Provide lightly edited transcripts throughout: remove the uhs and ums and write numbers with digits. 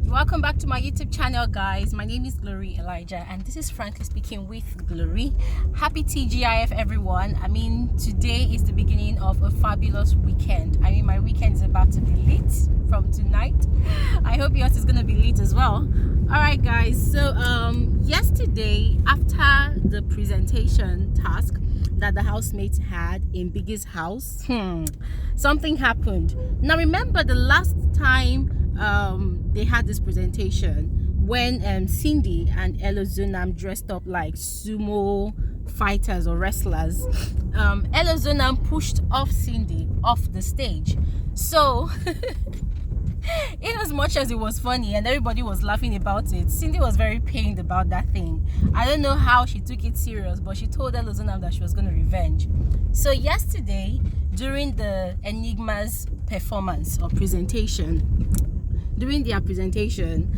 Welcome back to my YouTube channel, guys. My name is Glory Elijah, and this is Frankly Speaking with Glory. Happy TGIF, everyone. I mean, today is the beginning of a fabulous weekend. I mean, my weekend is about to be lit from tonight. I hope yours is gonna be lit as well. All right, guys. So yesterday, after the presentation task that the housemates had in Biggie's house, something happened. Now remember the last time they had this presentation when Cindy and Elozonam dressed up like sumo fighters or wrestlers. Elozonam pushed off Cindy off the stage. So in as much as it was funny and everybody was laughing about it, Cindy was very pained about that thing. I don't know how she took it serious, but she told Elozonam that she was going to revenge. So yesterday, during the Enigma's performance or presentation, during their presentation,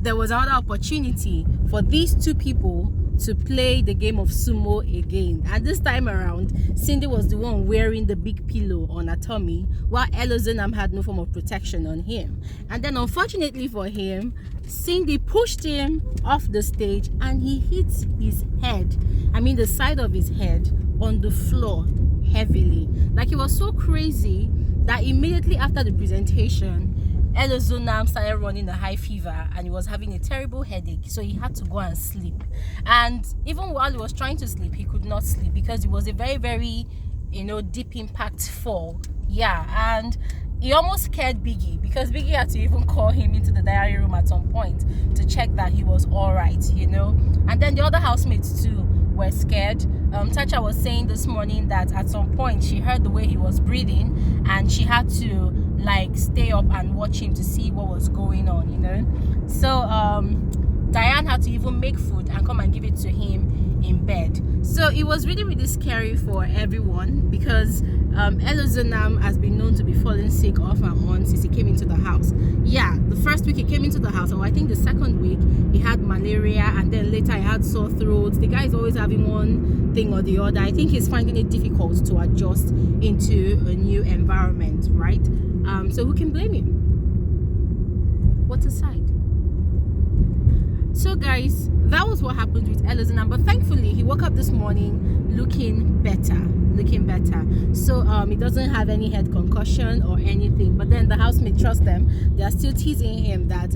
there was another opportunity for these two people to play the game of sumo again. And this time around, Cindy was the one wearing the big pillow on her tummy, while Elozonam had no form of protection on him. And then unfortunately for him, Cindy pushed him off the stage and he hit his head, I mean the side of his head, on the floor heavily. Like, he was so crazy that immediately after the presentation, Elozonam started running a high fever and he was having a terrible headache, so he had to go and sleep. And even while he was trying to sleep, he could not sleep because it was a very, very, deep impact fall. Yeah, and he almost scared Biggie because Biggie had to even call him into the diary room at some point to check that he was all right, And then the other housemates too were scared. Tacha was saying this morning that at some point she heard the way he was breathing and she had to stay up and watch him to see what was going on, So Diane had to even make food and come and give it to him in bed. So it was really, really scary for everyone because Elozonam has been known to be falling sick off and on since he came into the house. Yeah, the first week he came into the house, or I think the second week, he had malaria, and then later he had sore throat. The guy is always having one thing or the other. I think he's finding it difficult to adjust into a new environment, right? So who can blame him? What aside? So guys, that was what happened with Elozonam, but thankfully he woke up this morning looking better. So he doesn't have any head concussion or anything. But then the housemate, trust them, they are still teasing him that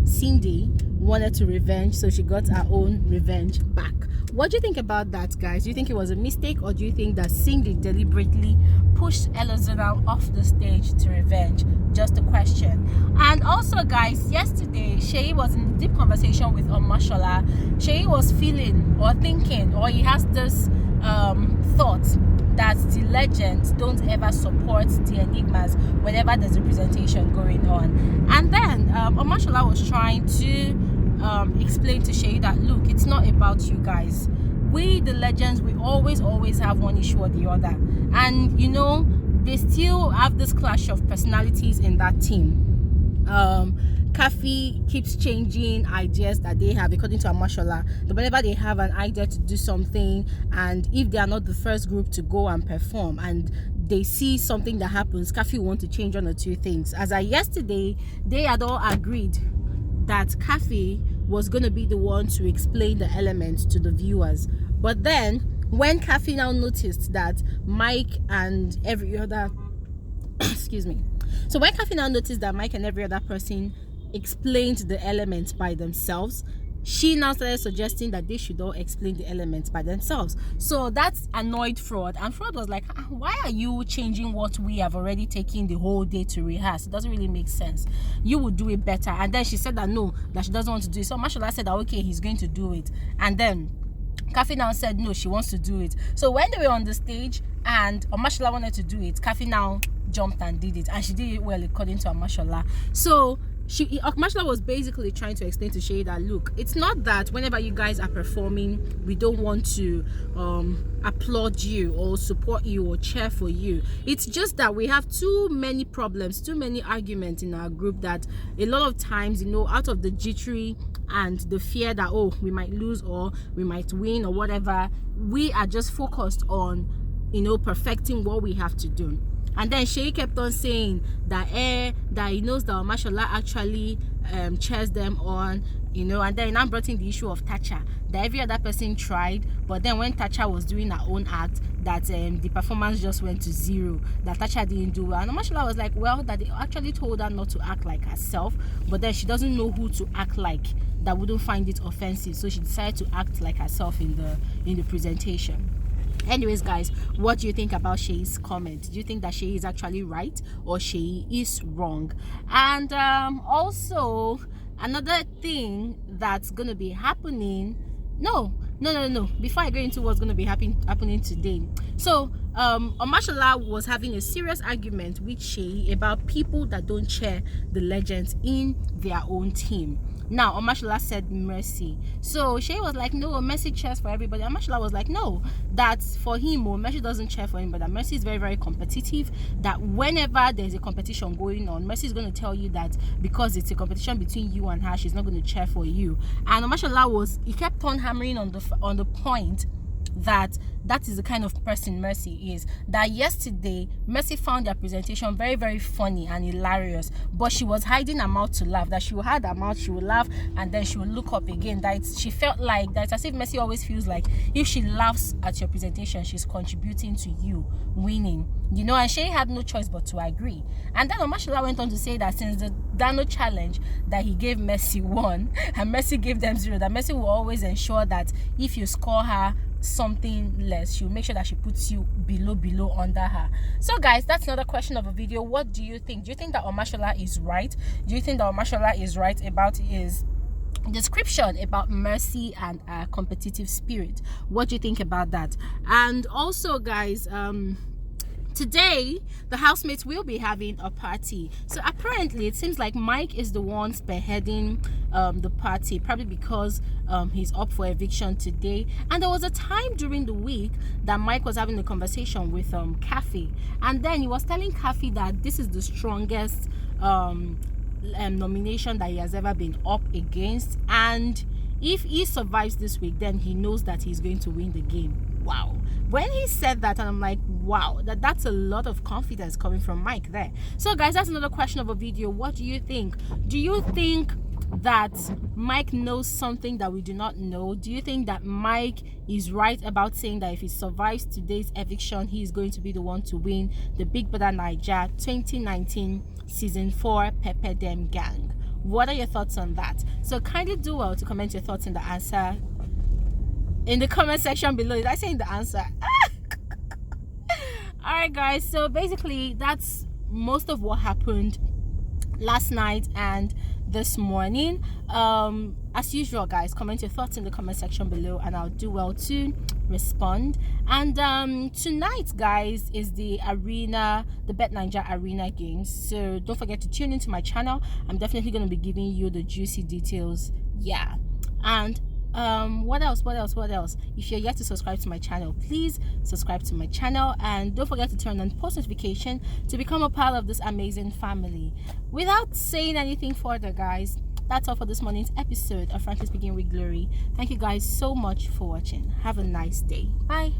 Cindy wanted to revenge, so she got her own revenge back. What do you think about that, guys? Do you think it was a mistake, or do you think that Cindy deliberately pushed Elozonam off the stage to revenge? Just a question. And also, guys, yesterday SEYI was in a deep conversation with OMASHOLA. SEYI was feeling or thinking, or he has this thought that the legends don't ever support the Enigmas whenever there's a presentation going on. And then OMASHOLA was trying to explain to SEYI that, look, it's not about you guys. We, the legends, we always have one issue or the other. And they still have this clash of personalities in that team. Kafi keeps changing ideas that they have according to OMASHOLA. Whenever they have an idea to do something, and if they are not the first group to go and perform and they see something that happens, Kafi want to change one or two things. As of yesterday, they had all agreed that Kafi was going to be the one to explain the elements to the viewers. But then when Kafi now noticed that Mike and every other so when Kafi now noticed that Mike and every other person explained the elements by themselves, she now started suggesting that they should all explain the elements by themselves. So that's annoyed Fraud, and Fraud was like, why are you changing what we have already taken the whole day to rehearse? It doesn't really make sense. You would do it better. And then she said that no, that she doesn't want to do it. So Mashola said that okay, he's going to do it. And then Kafi now said no, she wants to do it. So when they were on the stage and Mashola wanted to do it, Kafi now jumped and did it, and she did it well according to Mashola. So OMASHOLA was basically trying to explain to SEYI that, look, it's not that whenever you guys are performing, we don't want to applaud you or support you or cheer for you. It's just that we have too many problems, too many arguments in our group, that a lot of times, out of the jittery and the fear that, oh, we might lose or we might win or whatever, we are just focused on, perfecting what we have to do. And then SEYI kept on saying that that he knows that OMASHOLA actually cheers them on, you know. And then I brought in the issue of Thatcher, that every other person tried, but then when Thatcher was doing her own act, that the performance just went to zero, that Thatcher didn't do well. And Omashola was like, well, that they actually told her not to act like herself, but then she doesn't know who to act like that wouldn't find it offensive, so she decided to act like herself in the presentation. Anyways, guys, what do you think about SEYI's comment? Do you think that SEYI is actually right or SEYI is wrong? And also another thing that's gonna be happening, no, before I go into what's going to be happening today, so OMASHOLA was having a serious argument with SEYI about people that don't cheer the legends in their own team. Now OMASHOLA said Mercy, so SEYI was like, no, Mercy cheers for everybody. OMASHOLA was like, no, that's for him. Mercy doesn't cheer for him, but that Mercy is very, very competitive, that whenever there's a competition going on, Mercy is going to tell you that because it's a competition between you and her, she's not going to cheer for you. And OMASHOLA he kept on hammering on the point that is the kind of person Mercy is. That yesterday Mercy found their presentation very, very funny and hilarious, but she was hiding her mouth to laugh. That she would hide her mouth, she would laugh, and then she would look up again. That she felt like that, as if Mercy always feels like if she laughs at your presentation, she's contributing to you winning, you know. And SEYI had no choice but to agree. And then OMASHOLA went on to say that since the Dano challenge that he gave Mercy 1 and Mercy gave them 0, that Mercy will always ensure that if you score her something less, she'll make sure that she puts you below under her. So guys, that's another question of a video. What do you think? Do you think that OMASHOLA is right? Do you think that OMASHOLA is right about his description about Mercy and competitive spirit? What do you think about that? And also, guys, today the housemates will be having a party. So apparently it seems like Mike is the one spearheading the party, probably because he's up for eviction today. And there was a time during the week that Mike was having a conversation with Kathy, and then he was telling Kathy that this is the strongest nomination that he has ever been up against, and if he survives this week, then he knows that he's going to win the game. Wow. When he said that, and I'm like, wow, that's a lot of confidence coming from Mike there. So guys, that's another question of a video. What do you think? Do you think that Mike knows something that we do not know? Do you think that Mike is right about saying that if he survives today's eviction, he is going to be the one to win the Big Brother Naija 2019 season 4 Pepper Dem Gang? What are your thoughts on that? So kindly do well to comment your thoughts in the answer in the comment section below. Did I say in the answer? Alright guys, so basically that's most of what happened last night and this morning. As usual guys, comment your thoughts in the comment section below and I'll do well to respond. And tonight guys is the BBNaija arena games, so don't forget to tune into my channel. I'm definitely going to be giving you the juicy details. Yeah. And what else? If you're yet to subscribe to my channel, please subscribe to my channel and don't forget to turn on post notification to become a part of this amazing family. Without saying anything further guys, that's all for this morning's episode of Frankly Speaking with Glory. Thank you guys so much for watching. Have a nice day. Bye.